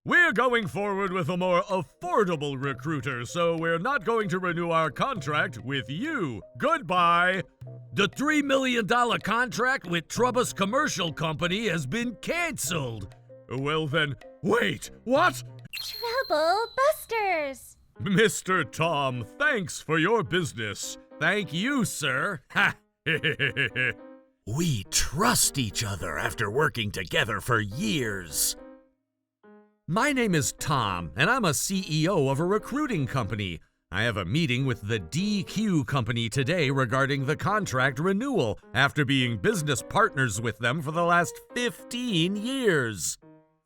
We're going forward with a more affordable recruiter, so we're not going to renew our contract with you. Goodbye. The $3 million contract with Trubbus Commercial Company has been canceled. Well then, wait, what? Trouble Busters! Mr. Tom, thanks for your business. Thank you, sir. Ha! We trust each other after working together for years. My name is Tom, and I'm a CEO of a recruiting company. I have a meeting with the DQ company today regarding the contract renewal after being business partners with them for the last 15 years.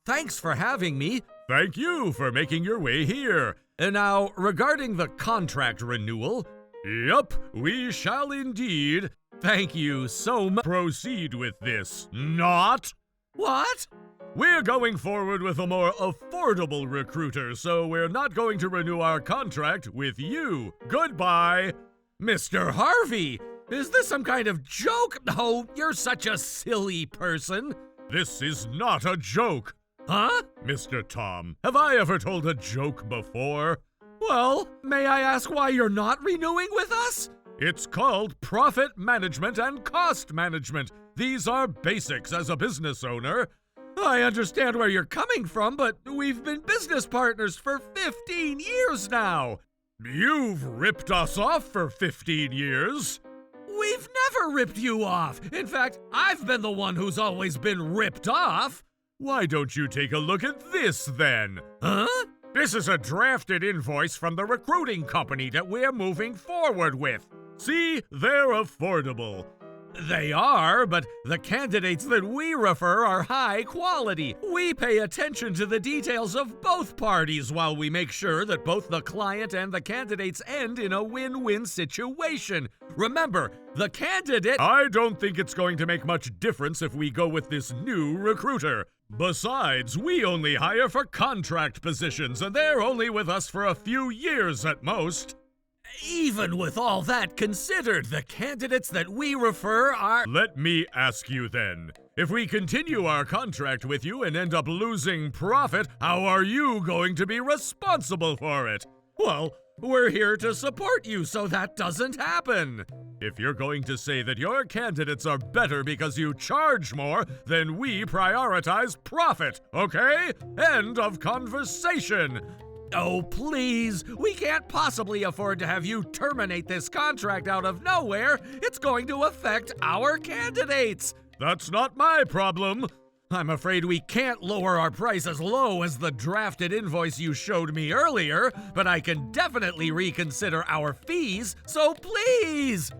Thanks for having me. Thank you for making your way here. And now, regarding the contract renewal, Yup, we shall indeed. Thank you so much. Proceed with this. Not. What? We're going forward with a more affordable recruiter, so we're not going to renew our contract with you. Goodbye. Mr. Harvey, is this some kind of joke? Oh, you're such a silly person. This is not a joke. Huh? Mr. Tom, have I ever told a joke before? Well, may I ask why you're not renewing with us? It's called profit management and cost management. These are basics as a business owner. I understand where you're coming from, but we've been business partners for 15 years now. You've ripped us off for 15 years. We've never ripped you off. In fact, I've been the one who's always been ripped off. Why don't you take a look at this then? Huh? This is a drafted invoice from the recruiting company that we're moving forward with. See, they're affordable. They are, but the candidates that we refer are high quality. We pay attention to the details of both parties while we make sure that both the client and the candidates end in a win-win situation. Remember, the candidate— I don't think it's going to make much difference if we go with this new recruiter. Besides, we only hire for contract positions, and they're only with us for a few years at most. Even with all that considered, the candidates that we refer are— Let me ask you then. If we continue our contract with you and end up losing profit, how are you going to be responsible for it? Well, we're here to support you so that doesn't happen. If you're going to say that your candidates are better because you charge more, then we prioritize profit, okay? End of conversation. Oh, please, we can't possibly afford to have you terminate this contract out of nowhere. It's going to affect our candidates. That's not my problem. I'm afraid we can't lower our price as low as the drafted invoice you showed me earlier, but I can definitely reconsider our fees, so please.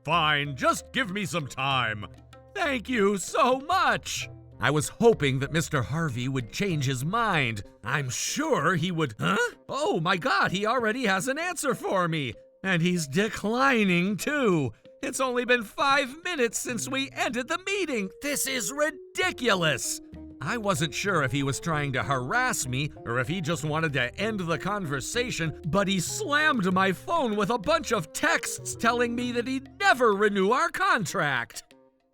Fine, just give me some time. Thank you so much. I was hoping that Mr. Harvey would change his mind. I'm sure he would— Huh? Oh my God, he already has an answer for me. And he's declining too. It's only been 5 minutes since we ended the meeting. This is ridiculous. I wasn't sure if he was trying to harass me or if he just wanted to end the conversation, but he slammed my phone with a bunch of texts telling me that he'd never renew our contract.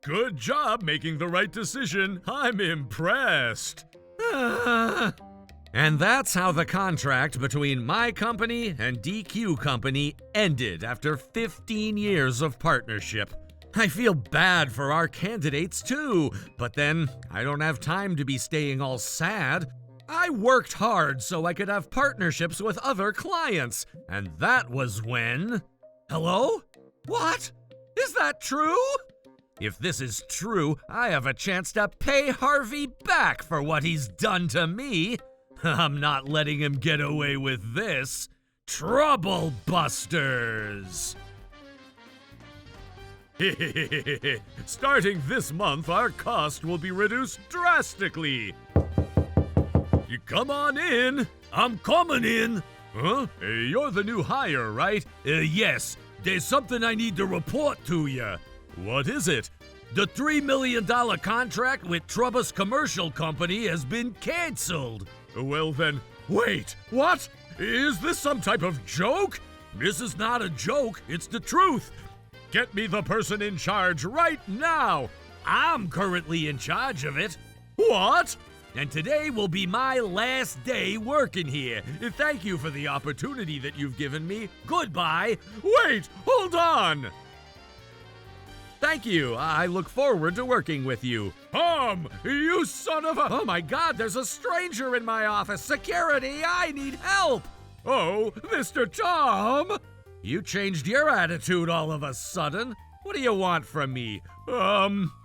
Good job making the right decision. I'm impressed. And that's how the contract between my company and DQ Company ended after 15 years of partnership. I feel bad for our candidates too, but then I don't have time to be staying all sad. I worked hard so I could have partnerships with other clients, and that was when— Hello? What? Is that true? If this is true, I have a chance to pay Harvey back for what he's done to me. I'm not letting him get away with this. Trouble Busters! Starting this month, our cost will be reduced drastically. You come on in. I'm coming in. Huh? You're the new hire, right? Yes. There's something I need to report to you. What is it? The $3 million contract with Trubbus Commercial Company has been canceled. Well then, wait, what? Is this some type of joke? This is not a joke, it's the truth. Get me the person in charge right now. I'm currently in charge of it. What? And today will be my last day working here. Thank you for the opportunity that you've given me. Goodbye. Wait, hold on! Thank you. I look forward to working with you. Tom, you son of a... Oh my God, there's a stranger in my office. Security, I need help. Oh, Mr. Tom! You changed your attitude all of a sudden. What do you want from me?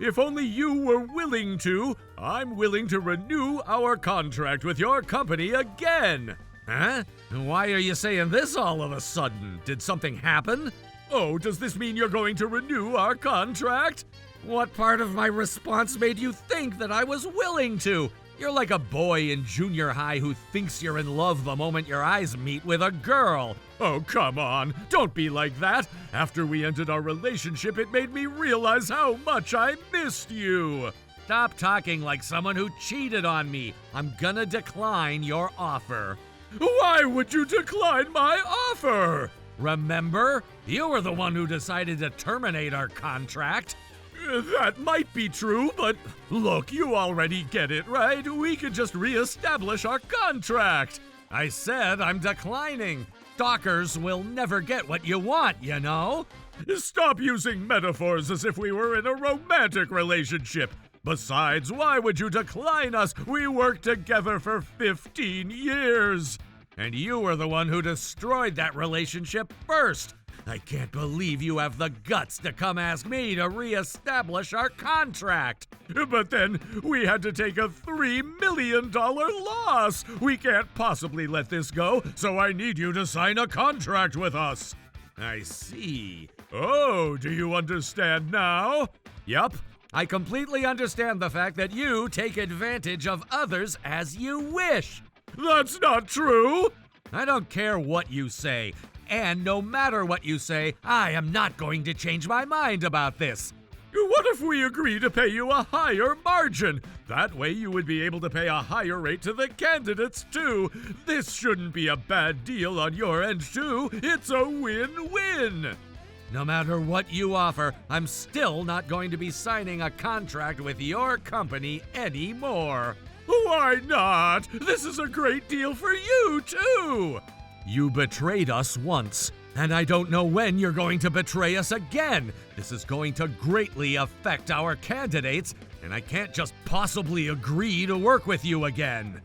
If only you were willing to, I'm willing to renew our contract with your company again. Huh? Why are you saying this all of a sudden? Did something happen? Oh, does this mean you're going to renew our contract? What part of my response made you think that I was willing to? You're like a boy in junior high who thinks you're in love the moment your eyes meet with a girl. Oh, come on. Don't be like that. After we ended our relationship, it made me realize how much I missed you. Stop talking like someone who cheated on me. I'm gonna decline your offer. Why would you decline my offer? Remember? You were the one who decided to terminate our contract. That might be true, but look, you already get it, right? We could just reestablish our contract. I said I'm declining. Stalkers will never get what you want, you know? Stop using metaphors as if we were in a romantic relationship. Besides, why would you decline us? We worked together for 15 years. And you were the one who destroyed that relationship first. I can't believe you have the guts to come ask me to reestablish our contract. But then we had to take a $3 million loss. We can't possibly let this go, so I need you to sign a contract with us. I see. Oh, do you understand now? Yup. I completely understand the fact that you take advantage of others as you wish. That's not true. I don't care what you say. And no matter what you say, I am not going to change my mind about this. What if we agree to pay you a higher margin? That way you would be able to pay a higher rate to the candidates too. This shouldn't be a bad deal on your end too. It's a win-win. No matter what you offer, I'm still not going to be signing a contract with your company anymore. Why not? This is a great deal for you too. You betrayed us once, and I don't know when you're going to betray us again. This is going to greatly affect our candidates, and I can't just possibly agree to work with you again.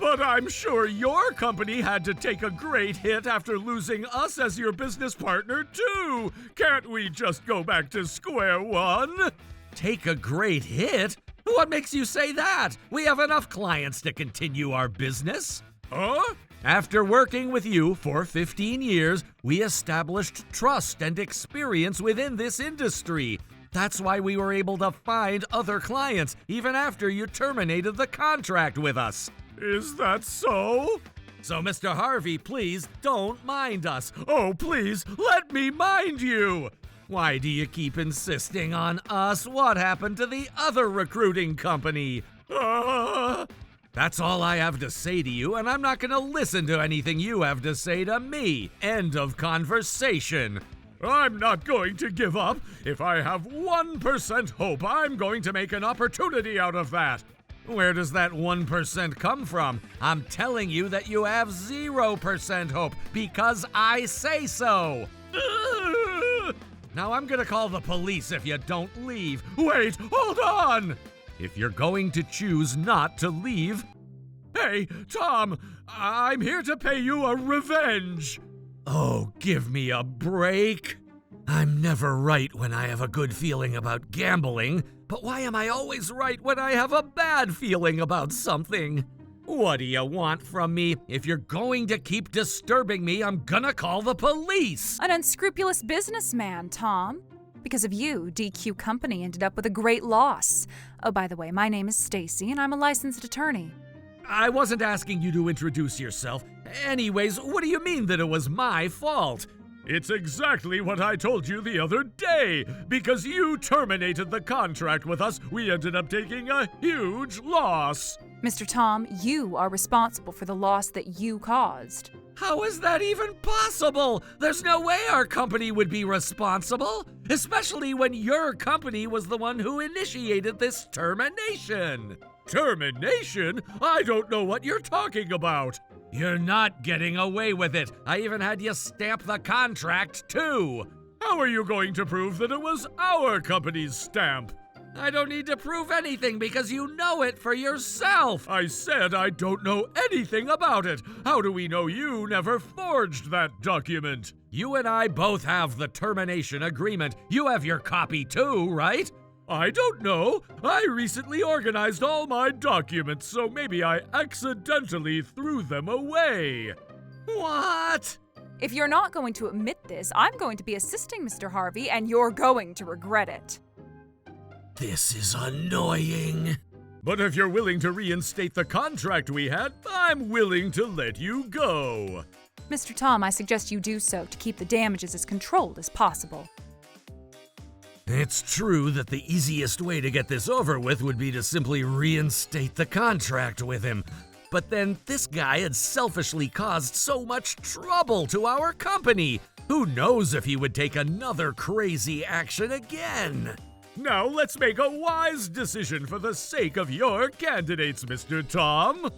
But I'm sure your company had to take a great hit after losing us as your business partner too. Can't we just go back to square one? Take a great hit? What makes you say that? We have enough clients to continue our business. Huh? After working with you for 15 years, we established trust and experience within this industry. That's why we were able to find other clients, even after you terminated the contract with us. Is that so? So, Mr. Harvey, please don't mind us. Oh, please, let me mind you! Why do you keep insisting on us? What happened to the other recruiting company? That's all I have to say to you, and I'm not going to listen to anything you have to say to me. End of conversation. I'm not going to give up. If I have 1% hope, I'm going to make an opportunity out of that. Where does that 1% come from? I'm telling you that you have 0% hope because I say so. Now I'm going to call the police if you don't leave. Wait, hold on! If you're going to choose not to leave... Hey, Tom, I'm here to pay you a revenge. Oh, give me a break. I'm never right when I have a good feeling about gambling, but why am I always right when I have a bad feeling about something? What do you want from me? If you're going to keep disturbing me, I'm gonna call the police. An unscrupulous businessman, Tom. Because of you, DQ Company ended up with a great loss. Oh, by the way, my name is Stacy, and I'm a licensed attorney. I wasn't asking you to introduce yourself. Anyways, what do you mean that it was my fault? It's exactly what I told you the other day. Because you terminated the contract with us, we ended up taking a huge loss. Mr. Tom, you are responsible for the loss that you caused. How is that even possible? There's no way our company would be responsible, especially when your company was the one who initiated this termination. Termination? I don't know what you're talking about. You're not getting away with it. I even had you stamp the contract, too. How are you going to prove that it was our company's stamp? I don't need to prove anything because you know it for yourself. I said I don't know anything about it. How do we know you never forged that document? You and I both have the termination agreement. You have your copy too, right? I don't know. I recently organized all my documents, so maybe I accidentally threw them away. What? If you're not going to admit this, I'm going to be assisting Mr. Harvey, and you're going to regret it. This is annoying. But if you're willing to reinstate the contract we had, I'm willing to let you go. Mr. Tom, I suggest you do so to keep the damages as controlled as possible. It's true that the easiest way to get this over with would be to simply reinstate the contract with him. But then this guy had selfishly caused so much trouble to our company. Who knows if he would take another crazy action again? Now let's make a wise decision for the sake of your candidates, Mr. Tom.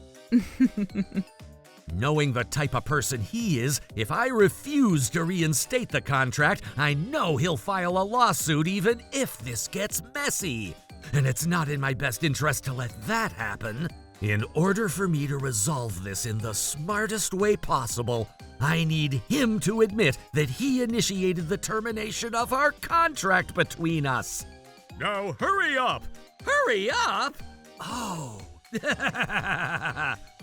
Knowing the type of person he is, if I refuse to reinstate the contract, I know he'll file a lawsuit even if this gets messy. And it's not in my best interest to let that happen. In order for me to resolve this in the smartest way possible, I need him to admit that he initiated the termination of our contract between us. Now hurry up! Hurry up? Oh.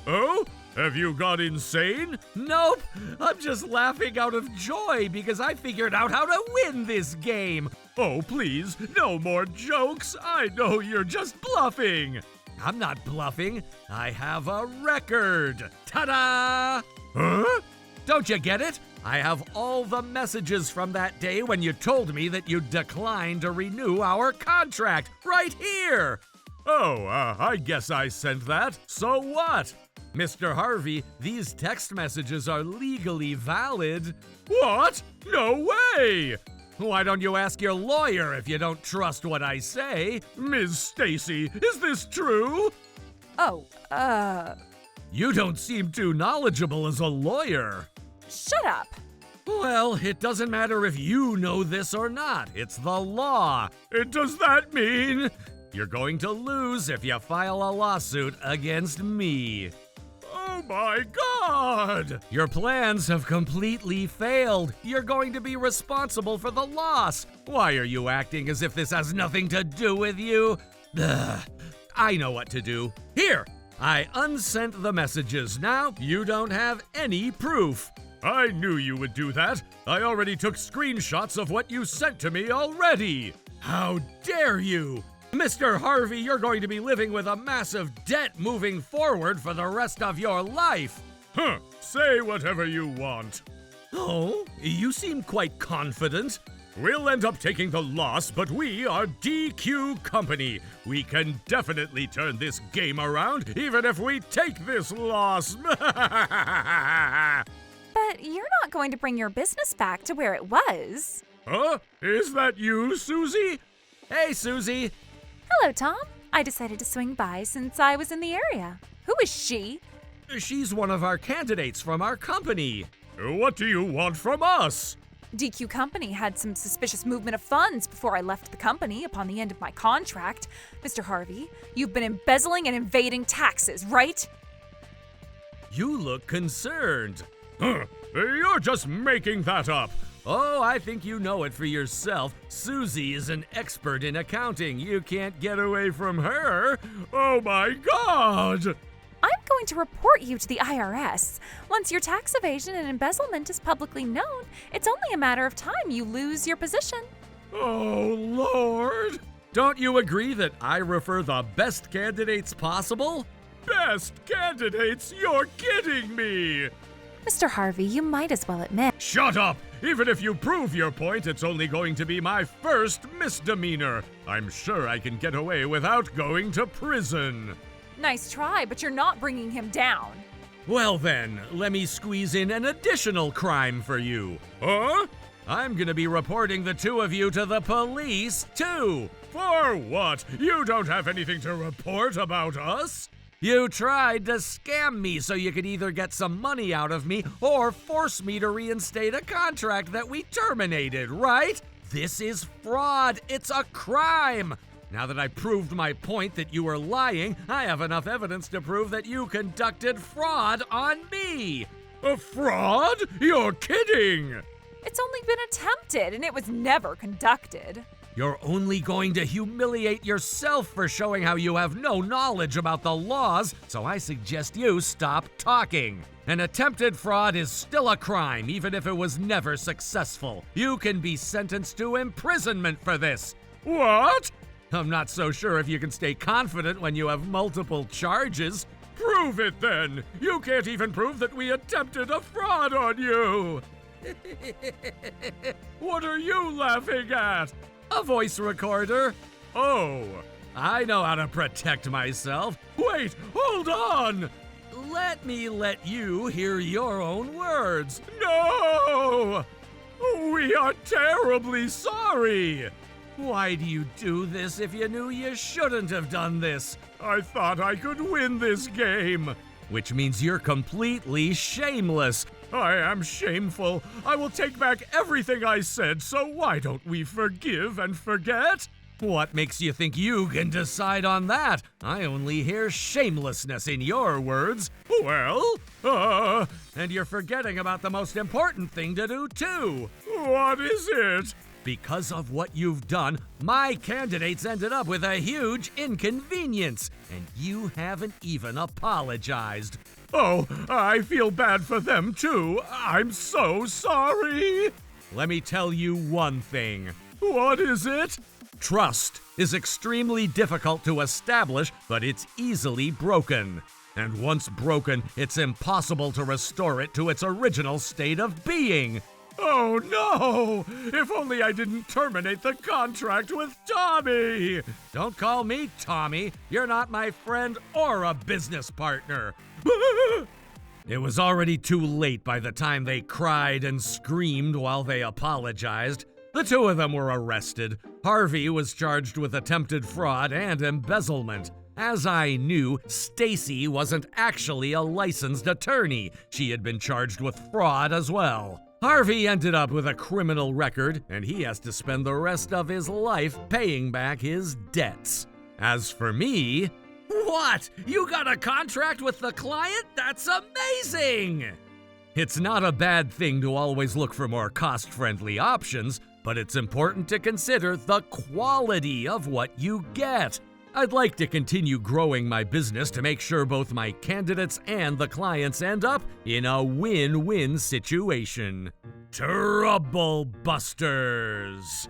Oh? Have you gone insane? Nope. I'm just laughing out of joy because I figured out how to win this game. Oh, please, no more jokes. I know you're just bluffing. I'm not bluffing. I have a record. Ta-da! Huh? Don't you get it? I have all the messages from that day when you told me that you declined to renew our contract right here. Oh, I guess I sent that. So what? Mr. Harvey, these text messages are legally valid. What? No way! Why don't you ask your lawyer if you don't trust what I say? Ms. Stacy, is this true? Oh, You don't seem too knowledgeable as a lawyer. shut up. Well, it doesn't matter if you know this or not. It's the law. Does that mean? You're going to lose if you file a lawsuit against me. Oh my God! Your plans have completely failed. You're going to be responsible for the loss. Why are you acting as if this has nothing to do with you? Ugh. I know what to do. Here, I unsent the messages. Now you don't have any proof. I knew you would do that. I already took screenshots of what you sent to me already. How dare you! Mr. Harvey, you're going to be living with a massive debt moving forward for the rest of your life. Huh, say whatever you want. Oh, you seem quite confident. We'll end up taking the loss, but we are DQ Company. We can definitely turn this game around, even if we take this loss. But you're not going to bring your business back to where it was. Huh? Is that you, Susie? Hey, Susie. Hello, Tom. I decided to swing by since I was in the area. Who is she? She's one of our candidates from our company. What do you want from us? DQ Company had some suspicious movement of funds before I left the company upon the end of my contract. Mr. Harvey, you've been embezzling and evading taxes, right? You look concerned. Huh, you're just making that up. Oh, I think you know it for yourself. Susie is an expert in accounting. You can't get away from her. Oh my God! I'm going to report you to the IRS. Once your tax evasion and embezzlement is publicly known, it's only a matter of time you lose your position. Oh, Lord! Don't you agree that I refer the best candidates possible? Best candidates? You're kidding me! Mr. Harvey, you might as well admit. Shut up! Even if you prove your point, it's only going to be my first misdemeanor. I'm sure I can get away without going to prison. Nice try, but you're not bringing him down. Well then, let me squeeze in an additional crime for you. Huh? I'm gonna be reporting the two of you to the police, too. For what? You don't have anything to report about us? You tried to scam me so you could either get some money out of me or force me to reinstate a contract that we terminated, right? This is fraud. It's a crime. Now that I proved my point that you were lying, I have enough evidence to prove that you conducted fraud on me. A fraud? You're kidding! It's only been attempted, and it was never conducted. You're only going to humiliate yourself for showing how you have no knowledge about the laws, so I suggest you stop talking. An attempted fraud is still a crime, even if it was never successful. You can be sentenced to imprisonment for this. What? I'm not so sure if you can stay confident when you have multiple charges. Prove it then! You can't even prove that we attempted a fraud on you! What are you laughing at? A voice recorder. Oh, I know how to protect myself. wait, hold on! Let me let you hear your own words. No! We are terribly sorry! Why do you do this if you knew you shouldn't have done this? I thought I could win this game. Which means you're completely shameless. I am shameful. I will take back everything I said, so why don't we forgive and forget? What makes you think you can decide on that? I only hear shamelessness in your words. Well, And you're forgetting about the most important thing to do, too. what is it? Because of what you've done, my candidates ended up with a huge inconvenience, and you haven't even apologized. Oh, I feel bad for them too. I'm so sorry. Let me tell you one thing. What is it? Trust is extremely difficult to establish, but it's easily broken. And once broken, it's impossible to restore it to its original state of being. Oh no! If only I didn't terminate the contract with Tommy! Don't call me Tommy. You're not my friend or a business partner. It was already too late by the time they cried and screamed while they apologized. The two of them were arrested. Harvey was charged with attempted fraud and embezzlement. As I knew, Stacy wasn't actually a licensed attorney. She had been charged with fraud as well. Harvey ended up with a criminal record, and he has to spend the rest of his life paying back his debts. As for me, what? You got a contract with the client? That's amazing! It's not a bad thing to always look for more cost-friendly options, but it's important to consider the quality of what you get. I'd like to continue growing my business to make sure both my candidates and the clients end up in a win-win situation. Trouble Busters!